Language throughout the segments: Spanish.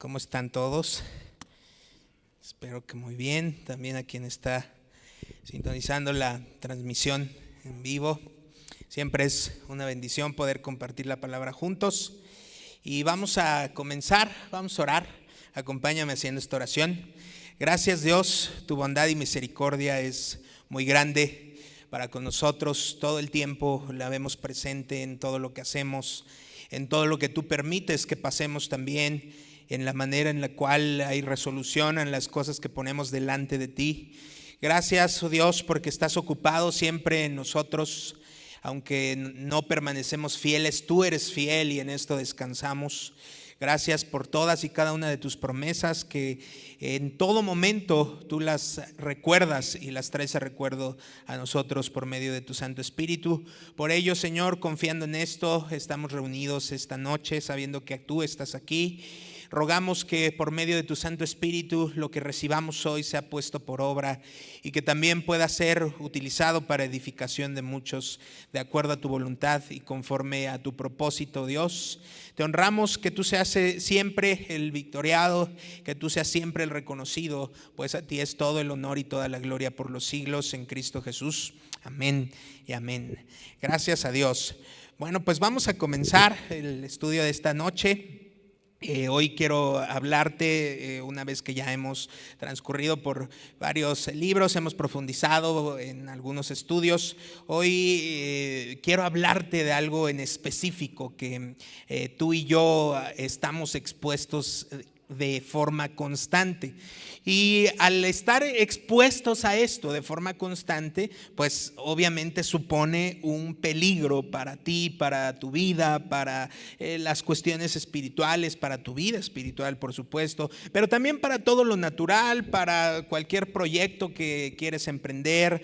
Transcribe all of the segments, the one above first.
¿Cómo están todos? Espero que muy bien. También a quien está sintonizando la transmisión en vivo. Siempre es una bendición poder compartir la palabra juntos. Y vamos a comenzar, vamos a orar. Acompáñame haciendo esta oración. Gracias Dios, tu bondad y misericordia es muy grande para con nosotros. Todo el tiempo la vemos presente en todo lo que hacemos, en todo lo que tú permites que pasemos también, en la manera en la cual hay resolución en las cosas que ponemos delante de ti. Gracias, oh Dios, porque estás ocupado siempre en nosotros. Aunque no permanecemos fieles, tú eres fiel y en esto descansamos. Gracias por todas y cada una de tus promesas que en todo momento tú las recuerdas y las traes a recuerdo a nosotros por medio de tu Santo Espíritu. Por ello, Señor, confiando en esto, estamos reunidos esta noche sabiendo que tú estás aquí. Rogamos que por medio de tu Santo Espíritu lo que recibamos hoy sea puesto por obra y que también pueda ser utilizado para edificación de muchos, de acuerdo a tu voluntad y conforme a tu propósito, Dios. Te honramos, que tú seas siempre el victoriado, que tú seas siempre el reconocido, pues a ti es todo el honor y toda la gloria por los siglos en Cristo Jesús. Amén y amén. Gracias a Dios. Bueno, pues vamos a comenzar el estudio de esta noche. Hoy quiero hablarte, una vez que ya hemos transcurrido por varios libros, hemos profundizado en algunos estudios. Hoy quiero hablarte de algo en específico que tú y yo estamos expuestos de forma constante. Y al estar expuestos a esto de forma constante, pues obviamente supone un peligro para ti, para tu vida, para las cuestiones espirituales, para tu vida espiritual, por supuesto, pero también para todo lo natural, para cualquier proyecto que quieres emprender,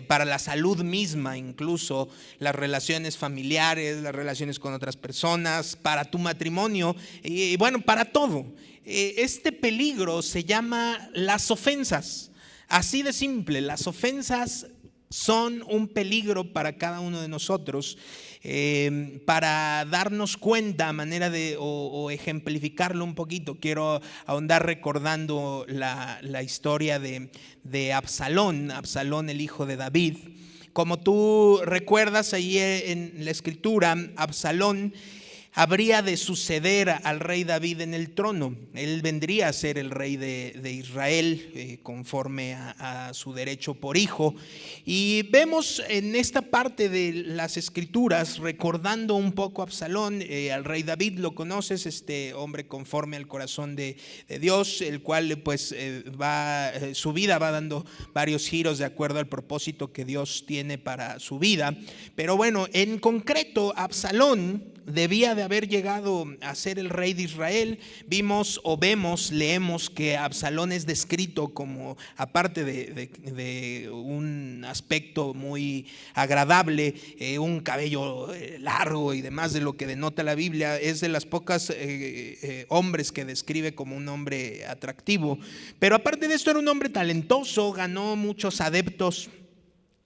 para la salud misma, incluso las relaciones familiares, las relaciones con otras personas, para tu matrimonio y bueno, para todo. Este peligro se llama las ofensas. Así de simple, las ofensas son un peligro para cada uno de nosotros. Para darnos cuenta, a manera de o ejemplificarlo un poquito, quiero ahondar recordando la historia de Absalón, el hijo de David. Como tú recuerdas ahí en la escritura, Absalón habría de suceder al rey David en el trono. Él vendría a ser el rey de Israel conforme a su derecho por hijo. Y vemos en esta parte de las escrituras, recordando un poco a Absalón, al rey David, lo conoces, este hombre conforme al corazón de Dios, el cual pues su vida va dando varios giros de acuerdo al propósito que Dios tiene para su vida. Pero bueno, en concreto, Absalón debía de haber llegado a ser el rey de Israel. Leemos que Absalón es descrito como, aparte de un aspecto muy agradable, un cabello largo y demás de lo que denota la Biblia, es de las pocas hombres que describe como un hombre atractivo. Pero aparte de esto era un hombre talentoso, ganó muchos adeptos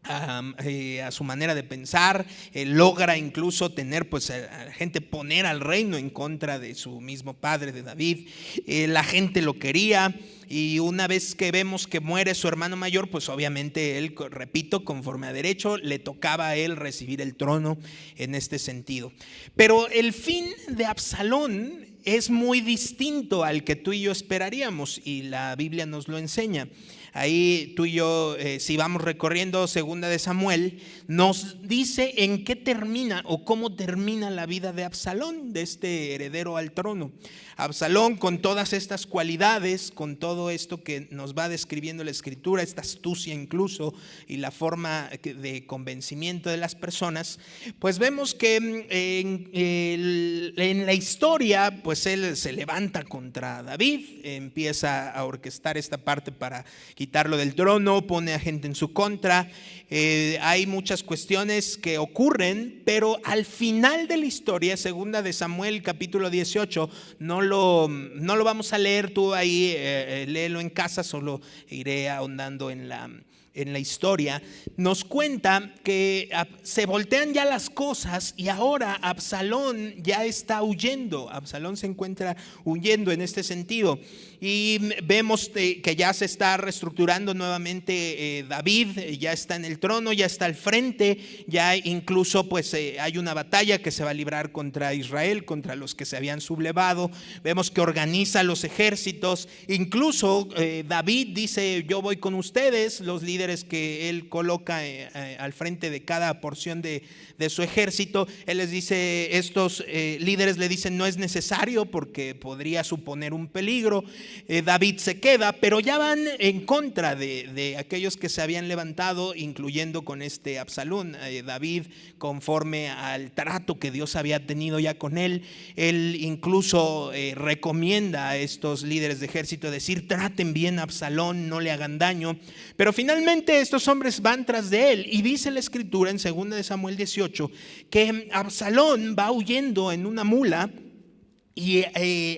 a su manera de pensar, logra incluso tener pues a gente poner al reino en contra de su mismo padre, de David. La gente lo quería, y una vez que vemos que muere su hermano mayor, pues obviamente él, repito, conforme a derecho, le tocaba a él recibir el trono en este sentido. Pero el fin de Absalón es muy distinto al que tú y yo esperaríamos, y la Biblia nos lo enseña. Ahí tú y yo, si vamos recorriendo segunda de Samuel, nos dice en qué termina o cómo termina la vida de Absalón, de este heredero al trono. Absalón, con todas estas cualidades, con todo esto que nos va describiendo la escritura, esta astucia incluso y la forma de convencimiento de las personas, pues vemos que en la historia, pues él se levanta contra David, empieza a orquestar esta parte para quitarlo del trono, pone a gente en su contra. Hay muchas cuestiones que ocurren, pero al final de la historia, segunda de Samuel capítulo 18, no lo vamos a leer, tú ahí léelo en casa, solo iré ahondando en en la historia, nos cuenta que se voltean ya las cosas y ahora Absalón ya está huyendo. Absalón se encuentra huyendo en este sentido. Y vemos que ya se está reestructurando nuevamente David, ya está en el trono, ya está al frente, ya incluso pues hay una batalla que se va a librar contra Israel, contra los que se habían sublevado. Vemos que organiza los ejércitos, incluso David dice: yo voy con ustedes. Los líderes que él coloca al frente de cada porción de su ejército, él les dice, estos líderes le dicen: no es necesario porque podría suponer un peligro. David se queda, pero ya van en contra de aquellos que se habían levantado, incluyendo con este Absalón. David, conforme al trato que Dios había tenido ya con él incluso recomienda a estos líderes de ejército decir: traten bien a Absalón, no le hagan daño. Pero finalmente estos hombres van tras de él, y dice la escritura en 2 de Samuel 18 que Absalón va huyendo en una mula. Y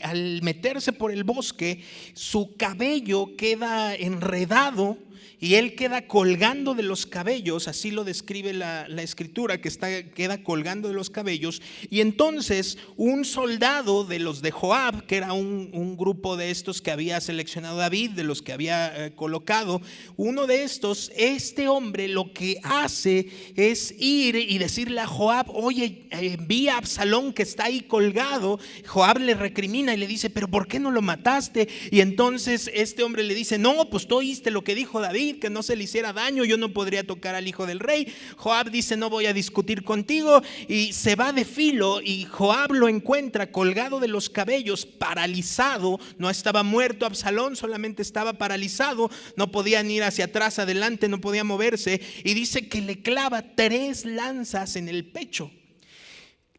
al meterse por el bosque, su cabello queda enredado y él queda colgando de los cabellos. Así lo describe la escritura, que queda colgando de los cabellos. Y entonces un soldado de los de Joab, que era un grupo de estos que había seleccionado David, de los que había colocado, uno de estos, este hombre lo que hace es ir y decirle a Joab: oye, vi a Absalón que está ahí colgado. Joab le recrimina y le dice: pero ¿por qué no lo mataste? Y entonces este hombre le dice: no, pues tú oíste lo que dijo David, que no se le hiciera daño, yo no podría tocar al hijo del rey. Joab dice: no voy a discutir contigo, y se va de filo. Y Joab lo encuentra colgado de los cabellos, paralizado. No estaba muerto Absalón, solamente estaba paralizado, no podía ni ir hacia atrás, adelante, no podía moverse. Y dice que le clava 3 lanzas en el pecho.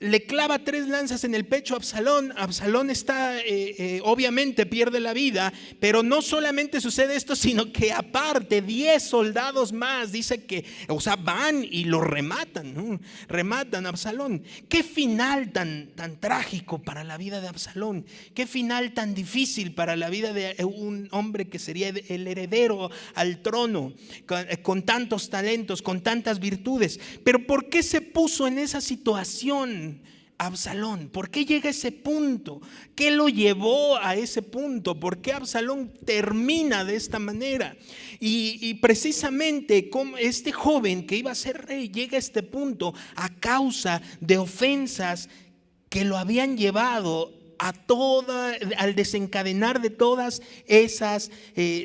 Le clava 3 lanzas en el pecho a Absalón. Absalón está, obviamente pierde la vida, pero no solamente sucede esto, sino que aparte 10 soldados más, dice que, o sea, van y lo rematan, ¿no? Rematan a Absalón. Qué final tan trágico para la vida de Absalón. Qué final tan difícil para la vida de un hombre que sería el heredero al trono, con tantos talentos, con tantas virtudes. Pero ¿por qué se puso en esa situación Absalón? ¿Por qué llega a ese punto? ¿Qué lo llevó a ese punto? ¿Por qué Absalón termina de esta manera? Y precisamente como este joven que iba a ser rey llega a este punto a causa de ofensas que lo habían llevado al desencadenar de todas esas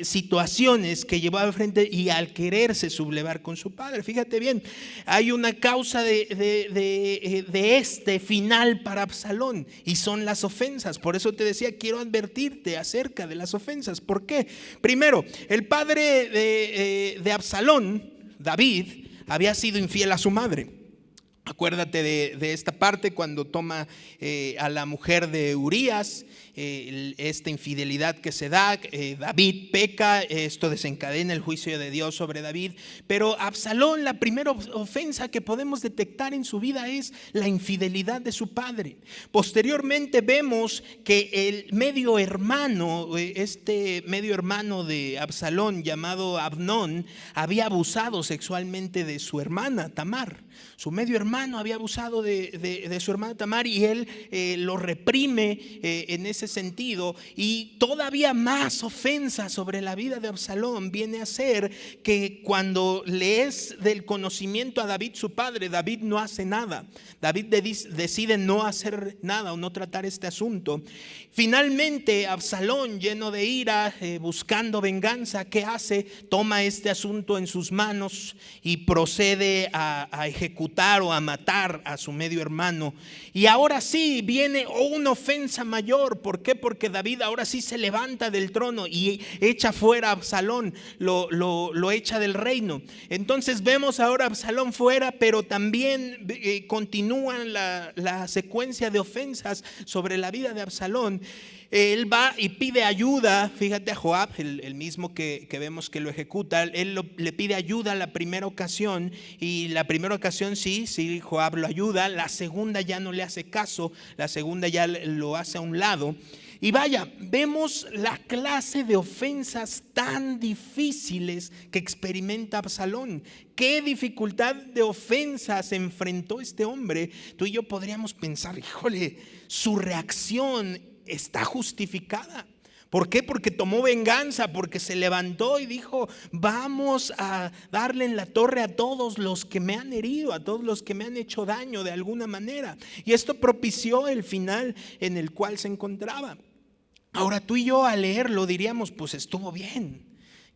situaciones que llevaba al frente, y al quererse sublevar con su padre. Fíjate bien, hay una causa de este final para Absalón, y son las ofensas. Por eso te decía, quiero advertirte acerca de las ofensas. ¿Por qué? Primero, el padre de Absalón, David, había sido infiel a su madre. Acuérdate de esta parte cuando toma a la mujer de Urías, esta infidelidad que se da. David peca, esto desencadena el juicio de Dios sobre David. Pero Absalón, la primera ofensa que podemos detectar en su vida es la infidelidad de su padre. Posteriormente vemos que el medio hermano, este medio hermano de Absalón llamado Abnón, había abusado sexualmente de su hermana Tamar. Su medio hermano había abusado de su hermana Tamar, y él lo reprime en ese sentido. Y todavía más ofensa sobre la vida de Absalón viene a ser que cuando le es del conocimiento a David su padre, David no hace nada. David decide no hacer nada o no tratar este asunto. Finalmente Absalón, lleno de ira, buscando venganza, ¿qué hace? Toma este asunto en sus manos y procede a ejecutar o a matar a su medio hermano. Y ahora sí viene una ofensa mayor. ¿Por qué? Porque David ahora sí se levanta del trono y echa fuera a Absalón, lo echa del reino. Entonces vemos ahora a Absalón fuera, pero también continúan la secuencia de ofensas sobre la vida de Absalón. Él va y pide ayuda, fíjate, a Joab, el mismo que vemos que lo ejecuta. Él le pide ayuda la primera ocasión, y la primera ocasión sí, Joab lo ayuda. La segunda ya no le hace caso, la segunda ya lo hace a un lado. Y vaya, vemos la clase de ofensas tan difíciles que experimenta Absalón. ¿Qué dificultad de ofensas enfrentó este hombre? Tú y yo podríamos pensar, híjole, su reacción está justificada. ¿Por qué? Porque tomó venganza, porque se levantó y dijo: vamos a darle en la torre a todos los que me han herido, a todos los que me han hecho daño de alguna manera. Y esto propició el final en el cual se encontraba. Ahora tú y yo al leerlo diríamos: pues estuvo bien.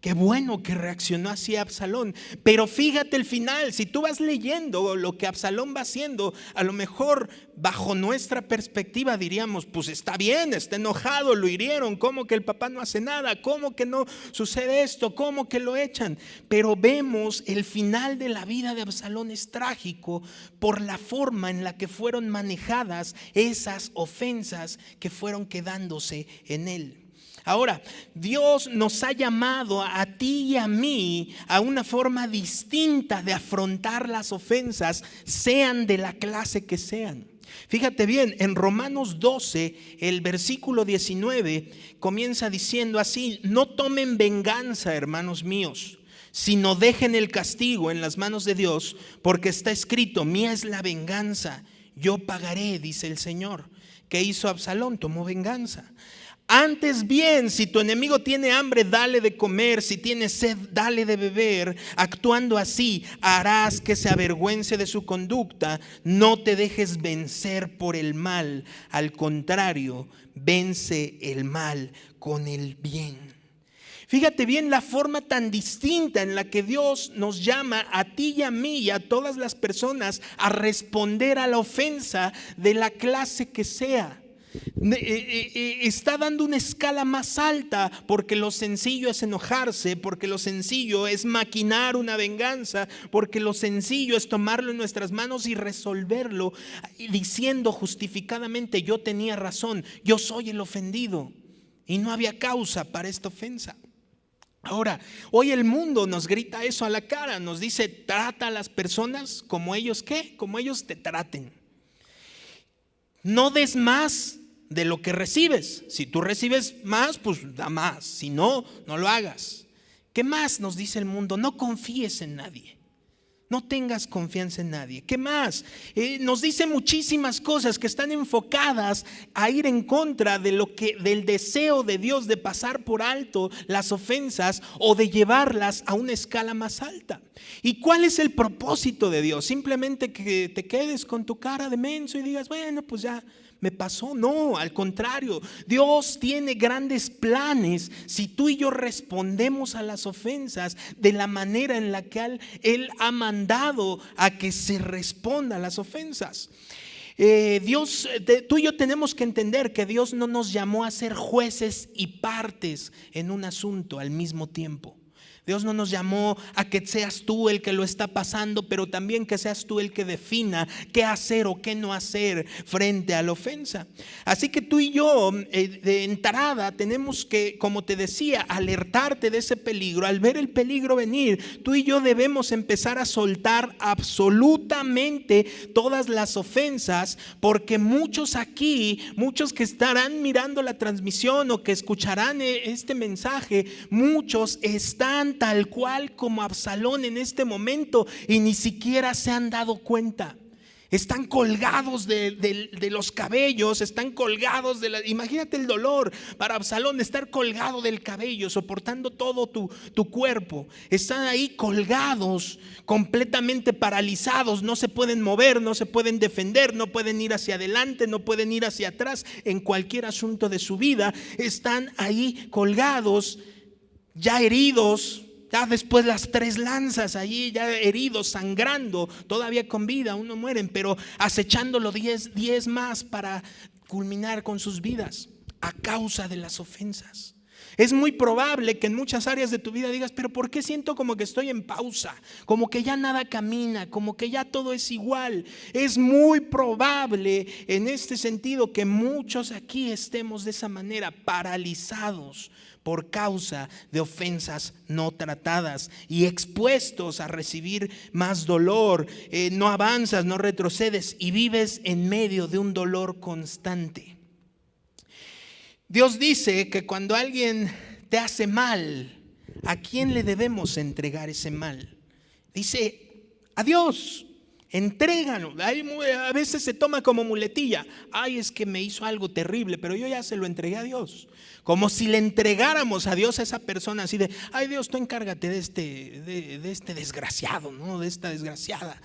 Qué bueno que reaccionó así Absalón. Pero fíjate el final. Si tú vas leyendo lo que Absalón va haciendo, a lo mejor bajo nuestra perspectiva diríamos: pues está bien, está enojado, lo hirieron. ¿Cómo que el papá no hace nada? ¿Cómo que no sucede esto? ¿Cómo que lo echan? Pero vemos el final de la vida de Absalón es trágico por la forma en la que fueron manejadas esas ofensas que fueron quedándose en él. Ahora, Dios nos ha llamado a ti y a mí a una forma distinta de afrontar las ofensas, sean de la clase que sean. Fíjate bien, en Romanos 12, el versículo 19 comienza diciendo así: no tomen venganza, hermanos míos, sino dejen el castigo en las manos de Dios, porque está escrito: mía es la venganza, yo pagaré, dice el Señor. ¿Qué hizo Absalón? Tomó venganza. Antes bien, si tu enemigo tiene hambre, dale de comer; si tiene sed, dale de beber. Actuando así, harás que se avergüence de su conducta. No te dejes vencer por el mal. Al contrario, vence el mal con el bien. Fíjate bien la forma tan distinta en la que Dios nos llama a ti y a mí y a todas las personas a responder a la ofensa de la clase que sea. Está dando una escala más alta, porque lo sencillo es enojarse, porque lo sencillo es maquinar una venganza, porque lo sencillo es tomarlo en nuestras manos y resolverlo diciendo justificadamente: yo tenía razón, yo soy el ofendido y no había causa para esta ofensa. Ahora, hoy el mundo nos grita eso a la cara, nos dice: trata a las personas como ellos, ¿qué? Como ellos te traten. No des más de lo que recibes. Si tú recibes más, pues da más. Si no, no lo hagas. ¿Qué más nos dice el mundo? No confíes en nadie. No tengas confianza en nadie. ¿Qué más? Nos dice muchísimas cosas que están enfocadas a ir en contra de del deseo de Dios de pasar por alto las ofensas o de llevarlas a una escala más alta. ¿Y cuál es el propósito de Dios? Simplemente que te quedes con tu cara de menso y digas: bueno, pues ya me pasó. No, al contrario, Dios tiene grandes planes si tú y yo respondemos a las ofensas de la manera en la que Él ha mandado a que se responda a las ofensas. Tú y yo tenemos que entender que Dios no nos llamó a ser jueces y partes en un asunto al mismo tiempo. Dios no nos llamó a que seas tú el que lo está pasando, pero también que seas tú el que defina qué hacer o qué no hacer frente a la ofensa. Así que tú y yo de entrada tenemos que, como te decía, alertarte de ese peligro. Al ver el peligro venir, tú y yo debemos empezar a soltar absolutamente todas las ofensas, porque muchos aquí, muchos que estarán mirando la transmisión o que escucharán este mensaje, muchos están tal cual como Absalón en este momento y ni siquiera se han dado cuenta. Están colgados de los cabellos, están colgados imagínate el dolor para Absalón, estar colgado del cabello, soportando todo tu cuerpo. Están ahí colgados, completamente paralizados, no se pueden mover, no se pueden defender, no pueden ir hacia adelante, no pueden ir hacia atrás en cualquier asunto de su vida. Están ahí colgados, ya heridos. Ya después las 3 lanzas allí, ya heridos, sangrando, todavía con vida, aún no mueren, pero acechándolo 10 más para culminar con sus vidas a causa de las ofensas. Es muy probable que en muchas áreas de tu vida digas: pero ¿por qué siento como que estoy en pausa? Como que ya nada camina, como que ya todo es igual. Es muy probable en este sentido que muchos aquí estemos de esa manera, paralizados por causa de ofensas no tratadas y expuestos a recibir más dolor. No avanzas, no retrocedes y vives en medio de un dolor constante. Dios dice que cuando alguien te hace mal, ¿a quién le debemos entregar ese mal? Dice, a Dios. Entrégalo. A veces se toma como muletilla. Ay, es que me hizo algo terrible, pero yo ya se lo entregué a Dios. Como si le entregáramos a Dios a esa persona así de, ay Dios, tú encárgate de este desgraciado, ¿no? De esta desgraciada.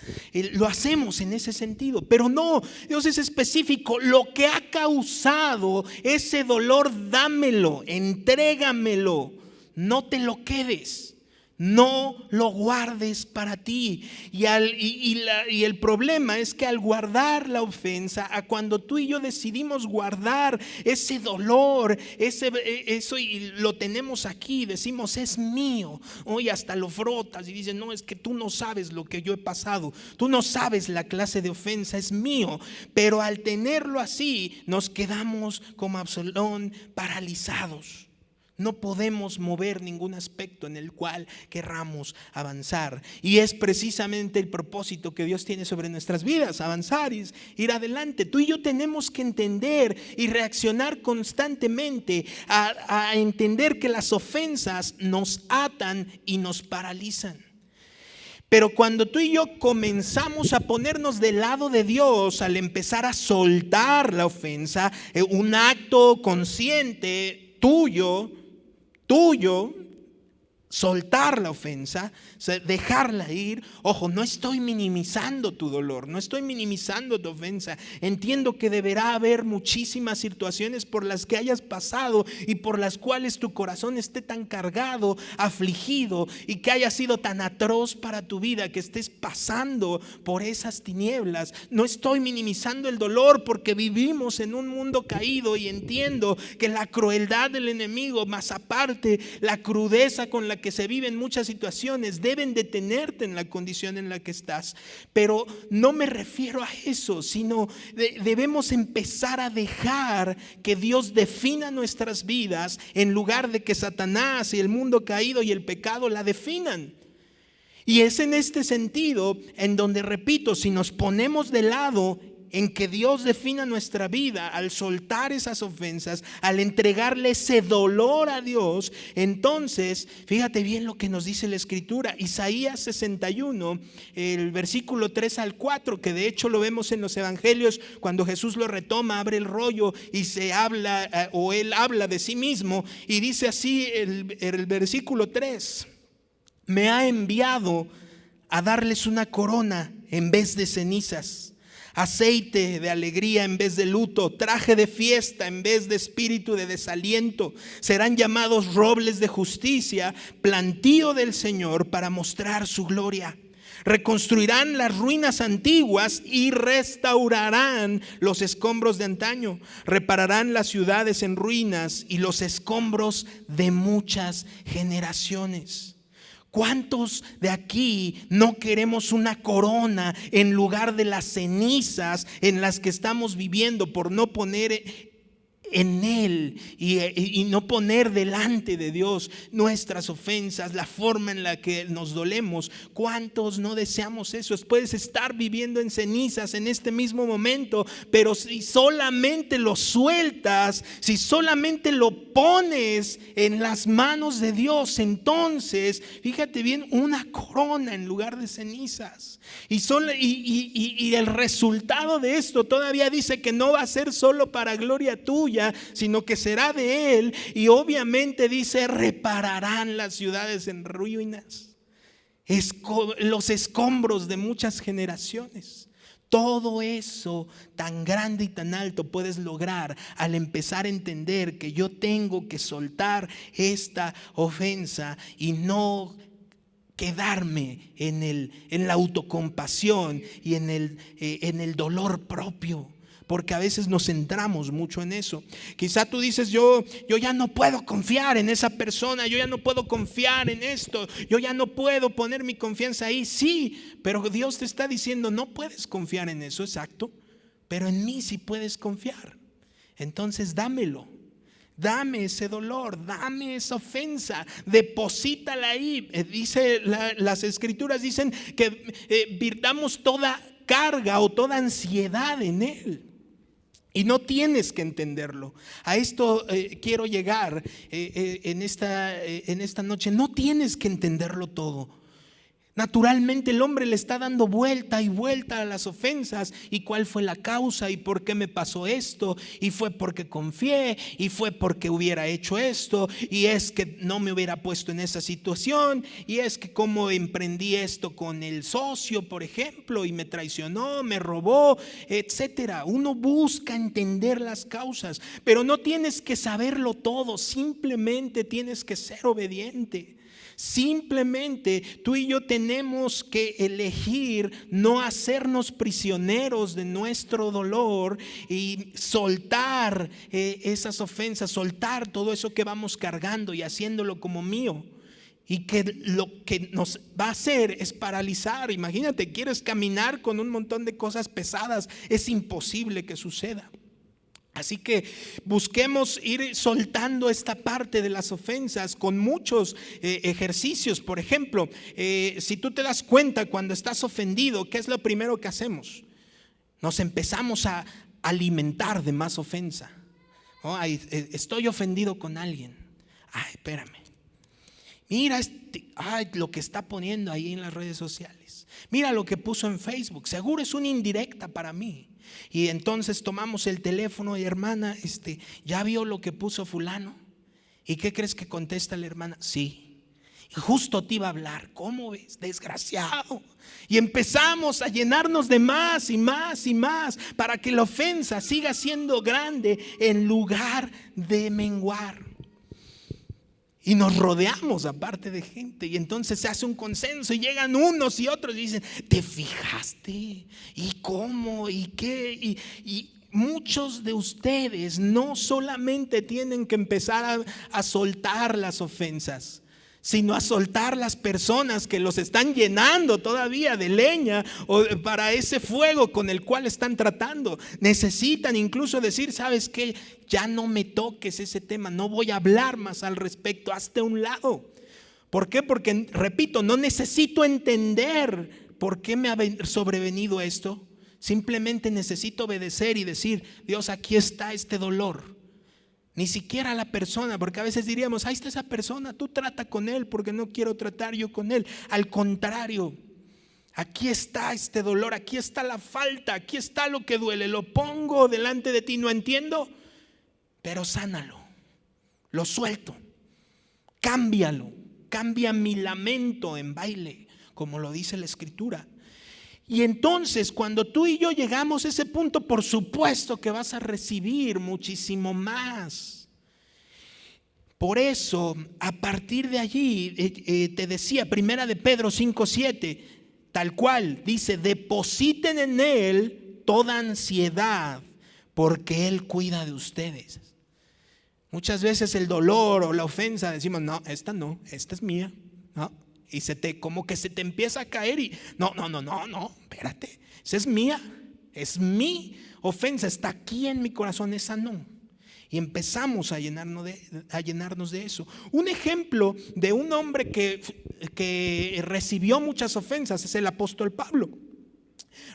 Lo hacemos en ese sentido, pero no, Dios es específico. Lo que ha causado ese dolor, dámelo, entrégamelo. No te lo quedes. No lo guardes para ti. Y el problema es que al guardar la ofensa, a cuando tú y yo decidimos guardar ese dolor, eso y lo tenemos aquí, decimos es mío, y hasta lo frotas y dices, no, es que tú no sabes lo que yo he pasado, tú no sabes la clase de ofensa, es mío. Pero al tenerlo así, nos quedamos como Absalón paralizados. No podemos mover ningún aspecto en el cual querramos avanzar. Y es precisamente el propósito que Dios tiene sobre nuestras vidas, avanzar y ir adelante. Tú y yo tenemos que entender y reaccionar constantemente a entender que las ofensas nos atan y nos paralizan. Pero cuando tú y yo comenzamos a ponernos del lado de Dios, al empezar a soltar la ofensa, un acto consciente tuyo, soltar la ofensa, dejarla ir. Ojo, no estoy minimizando tu dolor, no estoy minimizando tu ofensa. Entiendo que deberá haber muchísimas situaciones por las que hayas pasado y por las cuales tu corazón esté tan cargado, afligido, y que haya sido tan atroz para tu vida que estés pasando por esas tinieblas. No estoy minimizando el dolor, porque vivimos en un mundo caído y entiendo que la crueldad del enemigo, más aparte la crudeza con la que se viven muchas situaciones, deben detenerte en la condición en la que estás. Pero no me refiero a eso, sino debemos empezar a dejar que Dios defina nuestras vidas en lugar de que Satanás y el mundo caído y el pecado la definan. Y es en este sentido en donde, repito, si nos ponemos de lado en que Dios defina nuestra vida, al soltar esas ofensas, al entregarle ese dolor a Dios, entonces fíjate bien lo que nos dice la Escritura. Isaías 61, el versículo 3 al 4, que de hecho lo vemos en los evangelios cuando Jesús lo retoma, abre el rollo y se habla, o él habla de sí mismo, y dice así el versículo 3: me ha enviado a darles una corona en vez de cenizas, aceite de alegría en vez de luto, traje de fiesta en vez de espíritu de desaliento. Serán llamados robles de justicia, plantío del Señor para mostrar su gloria. Reconstruirán las ruinas antiguas y restaurarán los escombros de antaño. Repararán las ciudades en ruinas y los escombros de muchas generaciones. ¿Cuántos de aquí no queremos una corona en lugar de las cenizas en las que estamos viviendo por no poner en Él y no poner delante de Dios nuestras ofensas, la forma en la que nos dolemos? ¿Cuántos no deseamos eso? Puedes estar viviendo en cenizas en este mismo momento, pero si solamente lo sueltas, si solamente lo pones en las manos de Dios, entonces, fíjate bien, una corona en lugar de cenizas. Y el resultado de esto todavía dice que no va a ser solo para gloria tuya, sino que será de Él. Y obviamente dice, repararán las ciudades en ruinas, los escombros de muchas generaciones. Todo eso tan grande y tan alto puedes lograr al empezar a entender que yo tengo que soltar esta ofensa y no quedarme en la autocompasión y en el dolor propio. Porque a veces nos centramos mucho en eso. Quizá tú dices, yo ya no puedo confiar en esa persona, yo ya no puedo confiar en esto, yo ya no puedo poner mi confianza ahí. Sí, pero Dios te está diciendo, no puedes confiar en eso, exacto, pero en mí sí puedes confiar. Entonces dámelo. Dame ese dolor, dame esa ofensa, deposítala ahí. Dice las Escrituras dicen que virtamos toda carga o toda ansiedad en Él. Y no tienes que entenderlo. A esto quiero llegar en esta noche. No tienes que entenderlo todo. Naturalmente el hombre le está dando vuelta y vuelta a las ofensas. ¿Y cuál fue la causa? ¿Y por qué me pasó esto? ¿Y fue porque confié? ¿Y fue porque hubiera hecho esto? ¿Y es que no me hubiera puesto en esa situación? ¿Y es que cómo emprendí esto con el socio, por ejemplo, y me traicionó, me robó, etcétera? Uno busca entender las causas, pero no tienes que saberlo todo. Simplemente tienes que ser obediente. Simplemente tú y yo tenemos que elegir no hacernos prisioneros de nuestro dolor y soltar esas ofensas, soltar todo eso que vamos cargando y haciéndolo como mío. Y que lo que nos va a hacer es paralizar. Imagínate, quieres caminar con un montón de cosas pesadas, es imposible que suceda. Así que busquemos ir soltando esta parte de las ofensas con muchos ejercicios. Por ejemplo, si tú te das cuenta cuando estás ofendido, ¿qué es lo primero que hacemos? Nos empezamos a alimentar de más ofensa. Oh, estoy ofendido con alguien. Ay, espérame. Mira lo que está poniendo ahí en las redes sociales. Mira lo que puso en Facebook. Seguro es una indirecta para mí. Y entonces tomamos el teléfono y hermana, ¿ya vio lo que puso fulano? ¿Y qué crees que contesta la hermana? Sí. Y justo te iba a hablar. ¿Cómo ves? Desgraciado. Y empezamos a llenarnos de más y más y más para que la ofensa siga siendo grande en lugar de menguar. Y nos rodeamos aparte de gente. Y entonces se hace un consenso y llegan unos y otros y dicen, ¿te fijaste? ¿Y cómo? ¿Y qué? Y muchos de ustedes no solamente tienen que empezar a soltar las ofensas, sino a soltar las personas que los están llenando todavía de leña o para ese fuego con el cual están tratando. Necesitan incluso decir, ¿sabes qué? Ya no me toques ese tema, no voy a hablar más al respecto, hazte a un lado. ¿Por qué? Porque, repito, no necesito entender por qué me ha sobrevenido esto. Simplemente necesito obedecer y decir, Dios, aquí está este dolor. Ni siquiera a la persona, porque a veces diríamos, ahí está esa persona, tú trata con él porque no quiero tratar yo con él. Al contrario, aquí está este dolor, aquí está la falta, aquí está lo que duele. Lo pongo delante de ti, no entiendo, pero sánalo, lo suelto, cámbialo, cambia mi lamento en baile, como lo dice la Escritura. Y entonces cuando tú y yo llegamos a ese punto, por supuesto que vas a recibir muchísimo más. Por eso, a partir de allí, te decía, primera de Pedro 5:7, tal cual, dice, depositen en Él toda ansiedad, porque Él cuida de ustedes. Muchas veces el dolor o la ofensa decimos, no, esta es mía, no. Y como que se te empieza a caer y no, espérate, esa es mía, es mi ofensa, está aquí en mi corazón, esa no. Y empezamos a llenarnos de eso. Un ejemplo de un hombre que recibió muchas ofensas es el apóstol Pablo.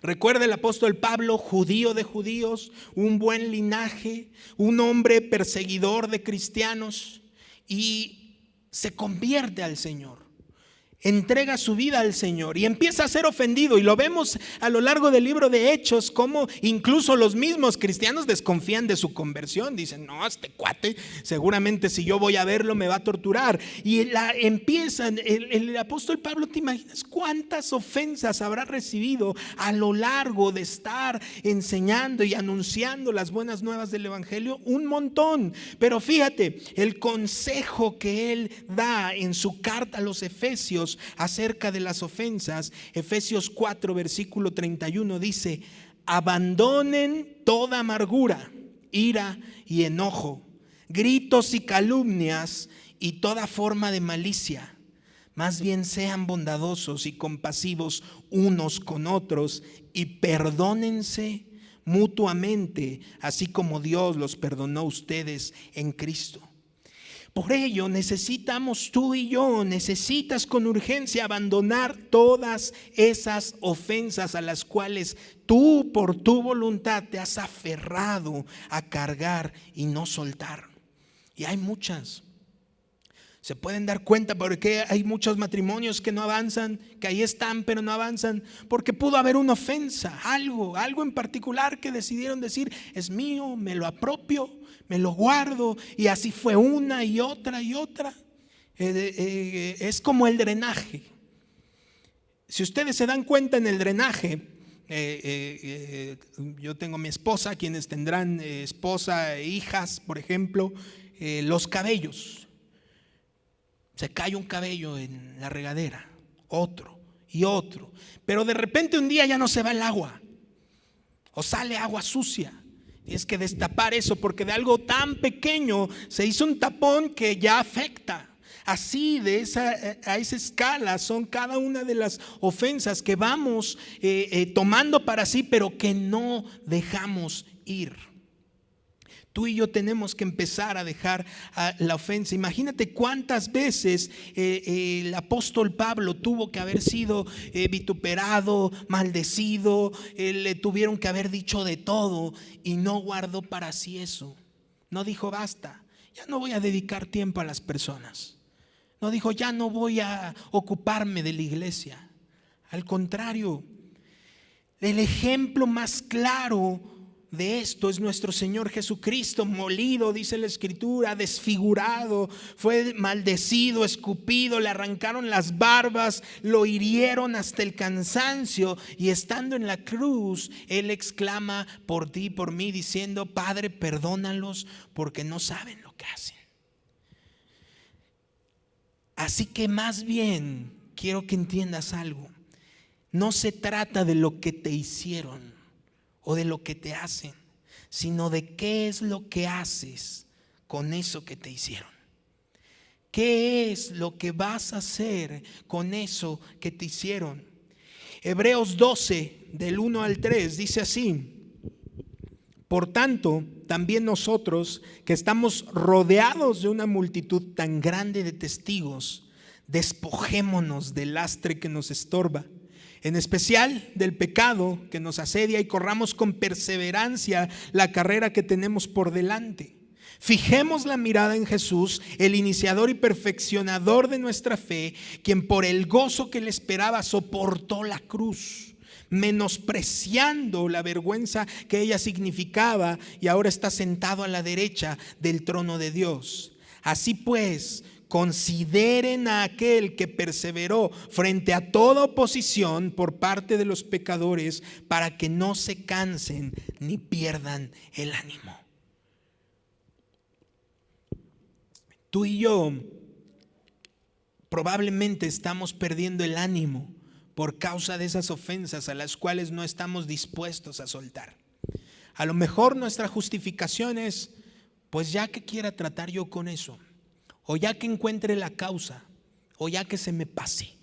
Recuerda el apóstol Pablo, judío de judíos, un buen linaje, un hombre perseguidor de cristianos, y se convierte al Señor. Entrega su vida al Señor y empieza a ser ofendido, y lo vemos a lo largo del libro de Hechos, como incluso los mismos cristianos desconfían de su conversión. Dicen, no, este cuate seguramente si yo voy a verlo me va a torturar. Y empiezan, el apóstol Pablo, ¿te imaginas cuántas ofensas habrá recibido a lo largo de estar enseñando y anunciando las buenas nuevas del evangelio? Un montón. Pero fíjate, el consejo que él da en su carta a los Efesios acerca de las ofensas, Efesios 4 versículo 31 dice, abandonen toda amargura, ira y enojo, gritos y calumnias y toda forma de malicia. Más bien sean bondadosos y compasivos unos con otros y perdónense mutuamente, así como Dios los perdonó a ustedes en Cristo. Por ello necesitas con urgencia abandonar todas esas ofensas a las cuales tú por tu voluntad te has aferrado a cargar y no soltar. Y hay muchas. Se pueden dar cuenta porque hay muchos matrimonios que no avanzan, que ahí están pero no avanzan, porque pudo haber una ofensa, algo en particular que decidieron decir: es mío, me lo apropio, me lo guardo, y así fue una y otra y otra. Es como el drenaje. Si ustedes se dan cuenta en el drenaje, yo tengo mi esposa, quienes tendrán esposa e hijas, por ejemplo, los cabellos. Se cae un cabello en la regadera, otro y otro, pero de repente un día ya no se va el agua o sale agua sucia. Tienes que destapar eso porque de algo tan pequeño se hizo un tapón que ya afecta. Así a esa escala son cada una de las ofensas que vamos tomando para sí, pero que no dejamos ir. Tú y yo tenemos que empezar a dejar la ofensa. Imagínate cuántas veces el apóstol Pablo tuvo que haber sido vituperado, maldecido, le tuvieron que haber dicho de todo y no guardó para sí eso. No dijo: basta, ya no voy a dedicar tiempo a las personas. No dijo: ya no voy a ocuparme de la iglesia. Al contrario, el ejemplo más claro de esto es nuestro Señor Jesucristo, molido, dice la Escritura, desfigurado, fue maldecido, escupido, le arrancaron las barbas, lo hirieron hasta el cansancio, y estando en la cruz, Él exclama por ti y por mí, diciendo: Padre, perdónalos porque no saben lo que hacen. Así que más bien quiero que entiendas algo. No se trata de lo que te hicieron o de lo que te hacen, sino de qué es lo que haces con eso que te hicieron. ¿Qué es lo que vas a hacer con eso que te hicieron? Hebreos 12, del 1 al 3, dice así: por tanto, también nosotros, que estamos rodeados de una multitud tan grande de testigos, despojémonos del lastre que nos estorba, en especial del pecado que nos asedia, y corramos con perseverancia la carrera que tenemos por delante. Fijemos la mirada en Jesús, el iniciador y perfeccionador de nuestra fe, quien por el gozo que le esperaba soportó la cruz, menospreciando la vergüenza que ella significaba, y ahora está sentado a la derecha del trono de Dios. Así pues, consideren a aquel que perseveró frente a toda oposición por parte de los pecadores, para que no se cansen ni pierdan el ánimo. Tú y yo probablemente estamos perdiendo el ánimo por causa de esas ofensas a las cuales no estamos dispuestos a soltar. A lo mejor nuestra justificación es: pues ya que quiera tratar yo con eso, o ya que encuentre la causa, o ya que se me pase,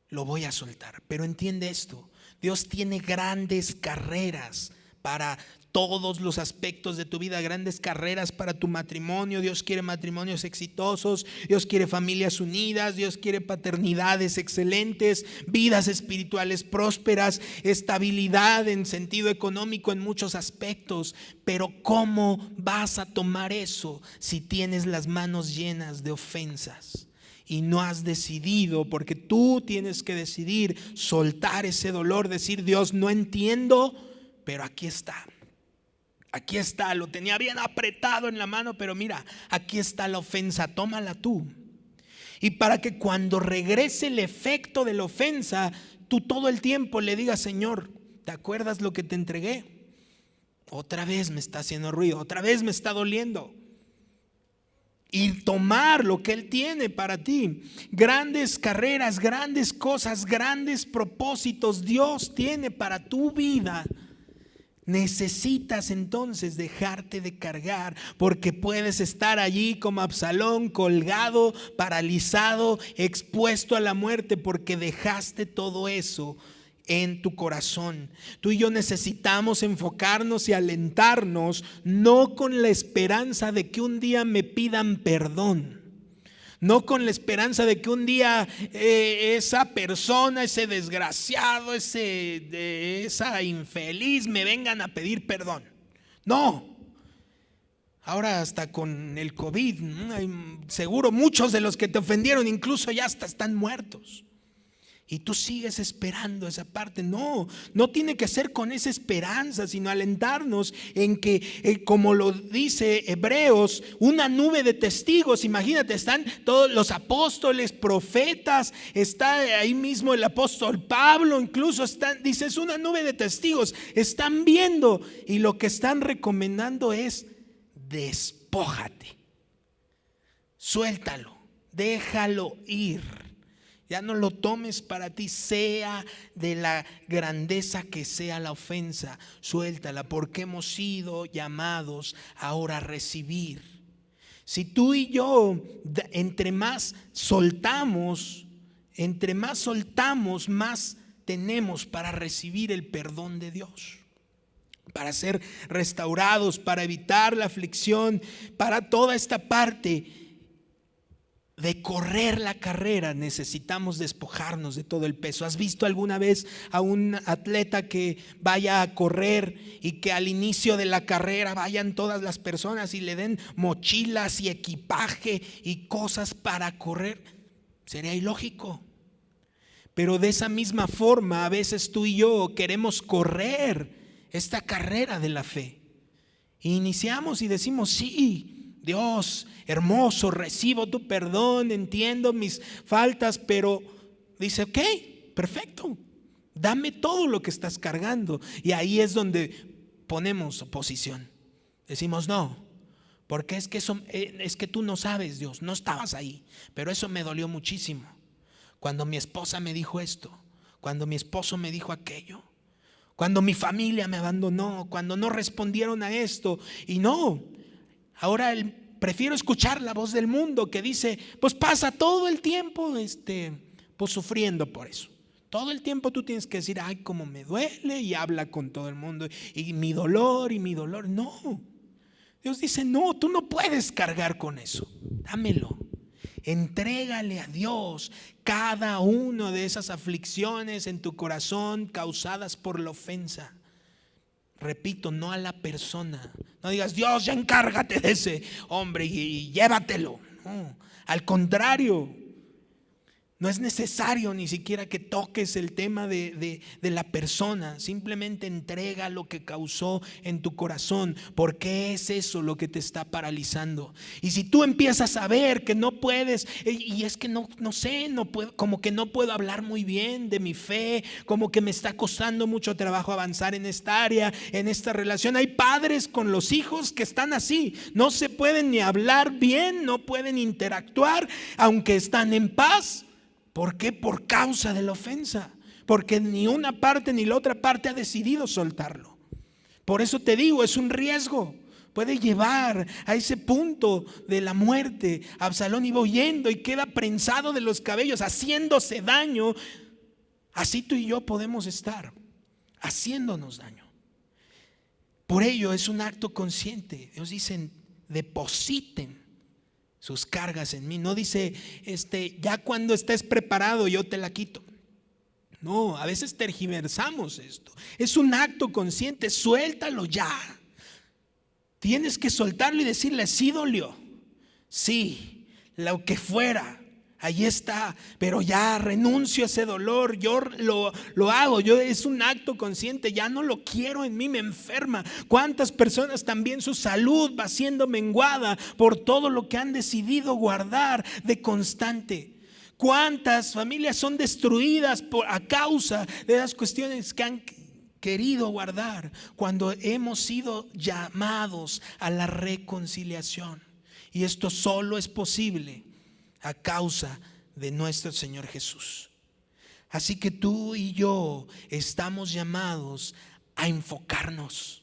lo voy a soltar. Pero entiende esto: Dios tiene grandes carreras para todos los aspectos de tu vida, grandes carreras para tu matrimonio. Dios quiere matrimonios exitosos, Dios quiere familias unidas, Dios quiere paternidades excelentes, vidas espirituales prósperas, estabilidad en sentido económico en muchos aspectos. Pero ¿cómo vas a tomar eso si tienes las manos llenas de ofensas y no has decidido? Porque tú tienes que decidir soltar ese dolor, decir: Dios, no entiendo, pero aquí está. Aquí está, lo tenía bien apretado en la mano, pero mira, aquí está la ofensa, tómala tú. Y para que cuando regrese el efecto de la ofensa, tú todo el tiempo le digas: Señor, ¿te acuerdas lo que te entregué? Otra vez me está haciendo ruido, otra vez me está doliendo. Y tomar lo que Él tiene para ti. Grandes carreras, grandes cosas, grandes propósitos Dios tiene para tu vida. Necesitas entonces dejarte de cargar, porque puedes estar allí como Absalón, colgado, paralizado, expuesto a la muerte, porque dejaste todo eso en tu corazón. Tú y yo necesitamos enfocarnos y alentarnos, no con la esperanza de que un día me pidan perdón, no con la esperanza de que un día esa persona, ese desgraciado, esa infeliz me vengan a pedir perdón. No. Ahora hasta con el COVID, seguro muchos de los que te ofendieron incluso ya hasta están muertos. Y tú sigues esperando esa parte. No tiene que ser con esa esperanza, sino alentarnos en que, como lo dice Hebreos, una nube de testigos. Imagínate, están todos los apóstoles, profetas, está ahí mismo el apóstol Pablo, incluso dice, es una nube de testigos. Están viendo y lo que están recomendando es: despójate, suéltalo, déjalo ir. Ya no lo tomes para ti, sea de la grandeza que sea la ofensa, suéltala, porque hemos sido llamados ahora a recibir. Si tú y yo, entre más soltamos, más tenemos para recibir el perdón de Dios, para ser restaurados, para evitar la aflicción, para toda esta parte de correr la carrera. Necesitamos despojarnos de todo el peso. ¿Has visto alguna vez a un atleta que vaya a correr y que al inicio de la carrera vayan todas las personas y le den mochilas y equipaje y cosas para correr? Sería ilógico. Pero de esa misma forma, a veces tú y yo queremos correr esta carrera de la fe. Iniciamos y decimos: sí, Dios, hermoso, recibo tu perdón, entiendo mis faltas, pero dice: ok, perfecto, dame todo lo que estás cargando. Y ahí es donde ponemos oposición. Decimos: no, porque es que tú no sabes, Dios, no estabas ahí, pero eso me dolió muchísimo. Cuando mi esposa me dijo esto, cuando mi esposo me dijo aquello, cuando mi familia me abandonó, cuando no respondieron a esto. Y no, ahora prefiero escuchar la voz del mundo que dice: pues pasa todo el tiempo pues sufriendo por eso. Todo el tiempo tú tienes que decir: ay, cómo me duele, y habla con todo el mundo, y mi dolor. No, Dios dice: no, tú no puedes cargar con eso, dámelo. Entrégale a Dios cada una de esas aflicciones en tu corazón causadas por la ofensa. Repito, no a la persona. No digas: Dios, ya encárgate de ese hombre y llévatelo. No, al contrario, no es necesario ni siquiera que toques el tema de la persona. Simplemente entrega lo que causó en tu corazón, porque es eso lo que te está paralizando. Y si tú empiezas a ver que no puedes, y es que no sé, no puedo, como que no puedo hablar muy bien de mi fe, como que me está costando mucho trabajo avanzar en esta área, en esta relación. Hay padres con los hijos que están así, no se pueden ni hablar bien, no pueden interactuar, aunque están en paz. ¿Por qué? Por causa de la ofensa. Porque ni una parte ni la otra parte ha decidido soltarlo. Por eso te digo, es un riesgo. Puede llevar a ese punto de la muerte. Absalón iba huyendo y queda prensado de los cabellos, haciéndose daño. Así tú y yo podemos estar, haciéndonos daño. Por ello es un acto consciente. Dios dice: depositen sus cargas en mí. No dice ya cuando estés preparado yo te la quito. No, a veces tergiversamos esto. Es un acto consciente. Suéltalo ya. Tienes que soltarlo y decirle: sí dolió, sí, lo que fuera, ahí está, pero ya renuncio a ese dolor, yo lo hago, es un acto consciente, ya no lo quiero en mí, me enferma. ¿Cuántas personas también su salud va siendo menguada por todo lo que han decidido guardar de constante? ¿Cuántas familias son destruidas a causa de las cuestiones que han querido guardar, cuando hemos sido llamados a la reconciliación? Y esto solo es posible a causa de nuestro Señor Jesús. Así que tú y yo estamos llamados a enfocarnos,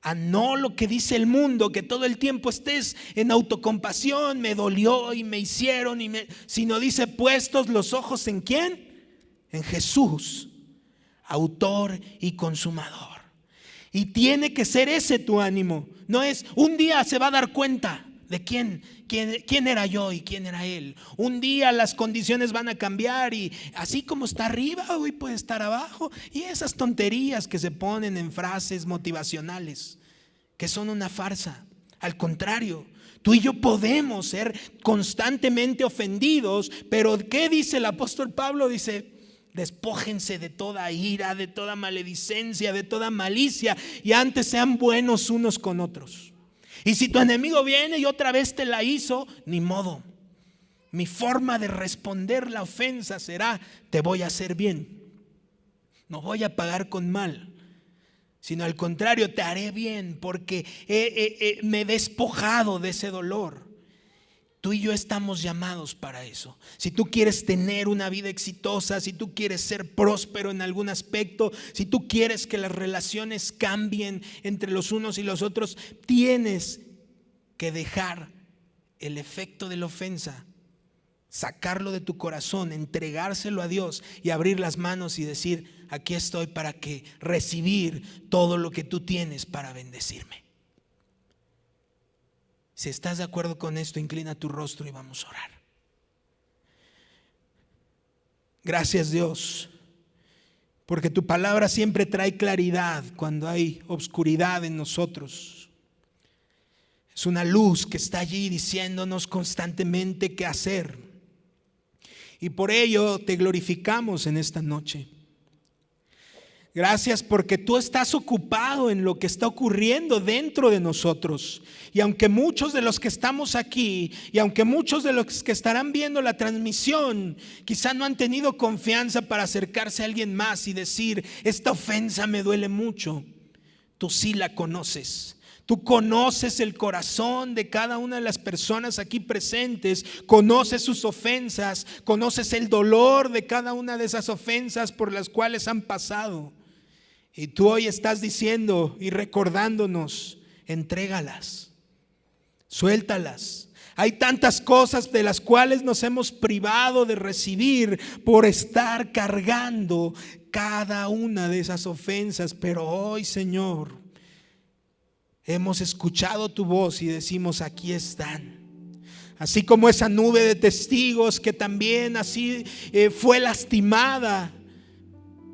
a no lo que dice el mundo, que todo el tiempo estés en autocompasión, me dolió y me hicieron, sino dice: puestos los ojos ¿en quién? En Jesús, autor y consumador. Y tiene que ser ese tu ánimo. No es un día se va a dar cuenta de quién era yo y quién era él. Un día las condiciones van a cambiar y así como está arriba, hoy puede estar abajo. Y esas tonterías que se ponen en frases motivacionales, que son una farsa. Al contrario, tú y yo podemos ser constantemente ofendidos, pero ¿qué dice el apóstol Pablo? Dice: despójense de toda ira, de toda maledicencia, de toda malicia, y antes sean buenos unos con otros. Y si tu enemigo viene y otra vez te la hizo, ni modo. Mi forma de responder la ofensa será: te voy a hacer bien. No voy a pagar con mal, sino al contrario, te haré bien porque me he despojado de ese dolor. Tú y yo estamos llamados para eso. Si tú quieres tener una vida exitosa, si tú quieres ser próspero en algún aspecto, si tú quieres que las relaciones cambien entre los unos y los otros, tienes que dejar el efecto de la ofensa, sacarlo de tu corazón, entregárselo a Dios y abrir las manos y decir: aquí estoy para recibir todo lo que tú tienes para bendecirme. Si estás de acuerdo con esto, inclina tu rostro y vamos a orar. Gracias, Dios, porque tu palabra siempre trae claridad cuando hay obscuridad en nosotros. Es una luz que está allí diciéndonos constantemente qué hacer. Y por ello te glorificamos en esta noche. Gracias porque tú estás ocupado en lo que está ocurriendo dentro de nosotros. Y aunque muchos de los que estamos aquí y aunque muchos de los que estarán viendo la transmisión quizá no han tenido confianza para acercarse a alguien más y decir: esta ofensa me duele mucho, tú sí la conoces. Tú conoces el corazón de cada una de las personas aquí presentes, conoces sus ofensas, conoces el dolor de cada una de esas ofensas por las cuales han pasado. Y tú hoy estás diciendo y recordándonos: entrégalas, suéltalas. Hay tantas cosas de las cuales nos hemos privado de recibir por estar cargando cada una de esas ofensas, pero hoy, Señor, hemos escuchado tu voz y decimos: aquí están. Así como esa nube de testigos que también así fue lastimada,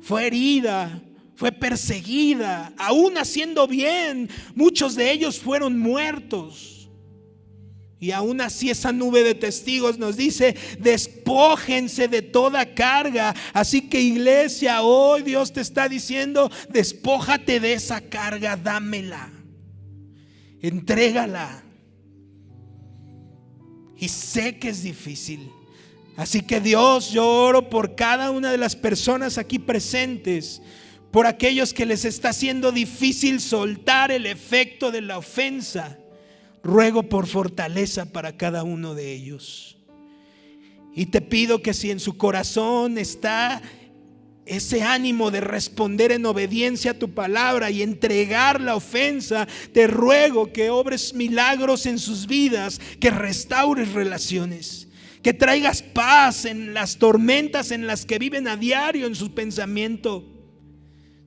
fue herida, fue perseguida, aún haciendo bien, muchos de ellos fueron muertos. Y aún así esa nube de testigos nos dice: despójense de toda carga. Así que, iglesia, hoy Dios te está diciendo: despójate de esa carga, dámela, entrégala. Y sé que es difícil. Así que, Dios, yo oro por cada una de las personas aquí presentes, por aquellos que les está siendo difícil soltar el efecto de la ofensa. Ruego por fortaleza para cada uno de ellos. Y te pido que si en su corazón está ese ánimo de responder en obediencia a tu palabra y entregar la ofensa, te ruego que obres milagros en sus vidas, que restaures relaciones, que traigas paz en las tormentas en las que viven a diario en su pensamiento.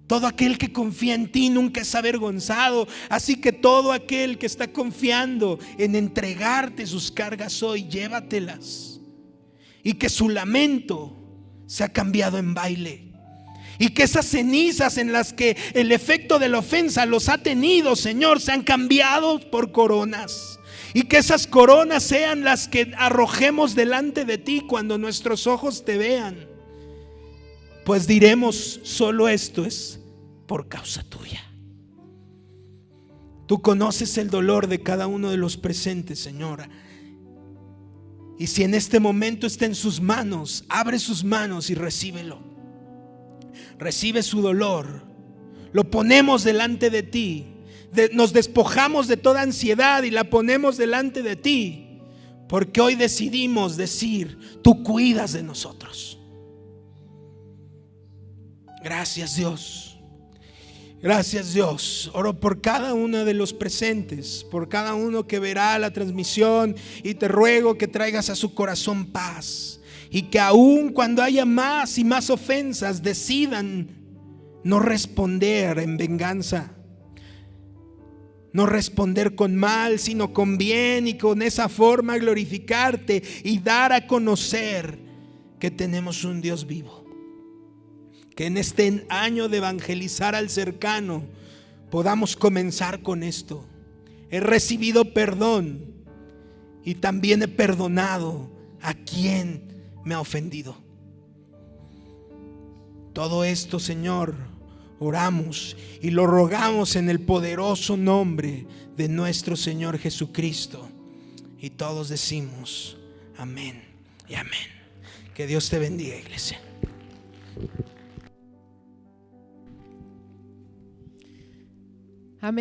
Todo aquel que confía en ti nunca es avergonzado. Así que todo aquel que está confiando en entregarte sus cargas hoy, llévatelas. Y que su lamento sea cambiado en baile. Y que esas cenizas en las que el efecto de la ofensa los ha tenido, Señor, sean cambiados por coronas. Y que esas coronas sean las que arrojemos delante de ti cuando nuestros ojos te vean. Pues diremos: solo esto es por causa tuya. Tú conoces el dolor de cada uno de los presentes, Señora. Y si en este momento está en sus manos, abre sus manos y recíbelo. Recibe su dolor. Lo ponemos delante de ti. Nos despojamos de toda ansiedad y la ponemos delante de ti. Porque hoy decidimos decir: tú cuidas de nosotros. Gracias, Dios. Gracias, Dios. Oro por cada uno de los presentes, por cada uno que verá la transmisión, y te ruego que traigas a su corazón paz, y que aun cuando haya más y más ofensas decidan no responder en venganza, no responder con mal, sino con bien, y con esa forma glorificarte y dar a conocer que tenemos un Dios vivo. Que en este año de evangelizar al cercano podamos comenzar con esto: he recibido perdón y también he perdonado a quien me ha ofendido. Todo esto, Señor, oramos y lo rogamos en el poderoso nombre de nuestro Señor Jesucristo. Y todos decimos amén y amén. Que Dios te bendiga, iglesia. Amén.